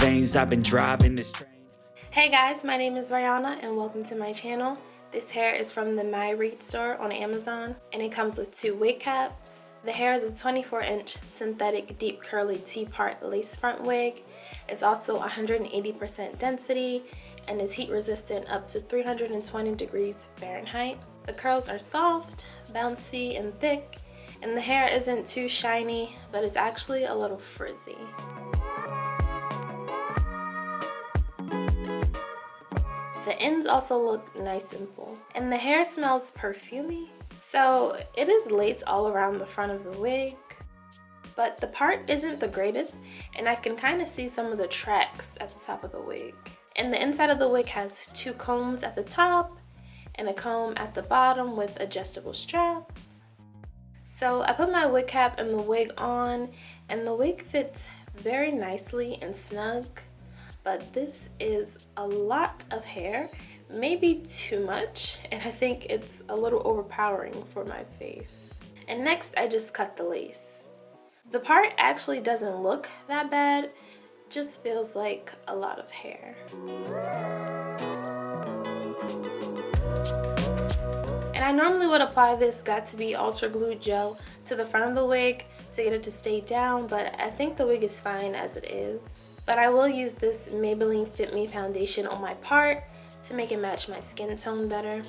veins, I've been driving this train. Hey guys, my name is Rayona and welcome to my channel. This hair is from the My Read store on Amazon and it comes with 2 wig caps. The hair is a 24-inch synthetic deep curly T-part lace front wig. It's also 180% density and is heat resistant up to 320 degrees Fahrenheit. The curls are soft, bouncy, and thick, and the hair isn't too shiny, but it's actually a little frizzy. The ends also look nice and full. And the hair smells perfumey. So it is lace all around the front of the wig. But the part isn't the greatest, and I can kind of see some of the tracks at the top of the wig. And the inside of the wig has 2 combs at the top and a comb at the bottom with adjustable straps. So I put my wig cap and the wig on, and the wig fits very nicely and snug. But this is a lot of hair, maybe too much, and I think it's a little overpowering for my face. And next I just cut the lace. The part actually doesn't look that bad, just feels like a lot of hair. And I normally would apply this Got2b Ultra Glue Gel to the front of the wig to get it to stay down, but I think the wig is fine as it is. But I will use this Maybelline Fit Me foundation on my part to make it match my skin tone better.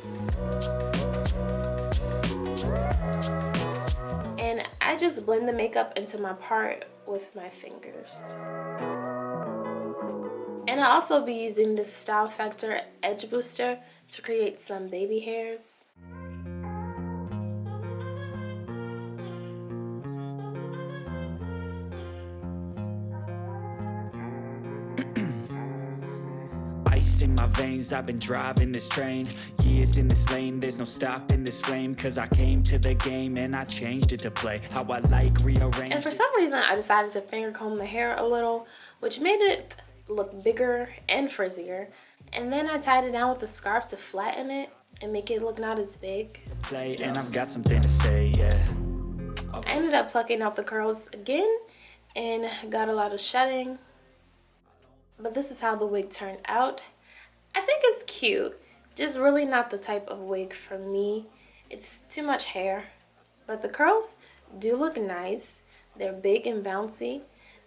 And I just blend the makeup into my part with my fingers. And I'll also be using this Style Factor Edge Booster to create some baby hairs. Ice in my veins, I've been driving this train. Years in this lane, there's no stopping this flame. Cause I came to the game and I changed it to play how I like, rearrange. And for some reason I decided to finger comb the hair a little, which made it look bigger and frizzier. And then I tied it down with a scarf to flatten it and make it look not as big. Play, and I've got something to say, yeah. I ended up plucking out the curls again and got a lot of shedding. But this is how the wig turned out. I think it's cute, just really not the type of wig for me. It's too much hair. But the curls do look nice. They're big and bouncy.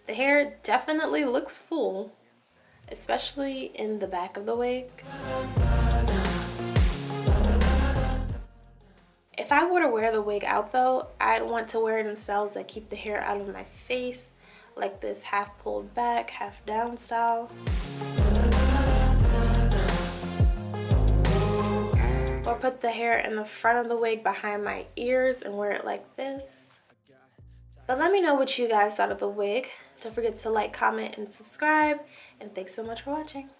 The hair definitely looks full, especially in the back of the wig. If I were to wear the wig out though, I'd want to wear it in styles that keep the hair out of my face, like this half pulled back, half down style. Or put the hair in the front of the wig behind my ears and wear it like this. But let me know what you guys thought of the wig. Don't forget to like, comment, and subscribe. And thanks so much for watching.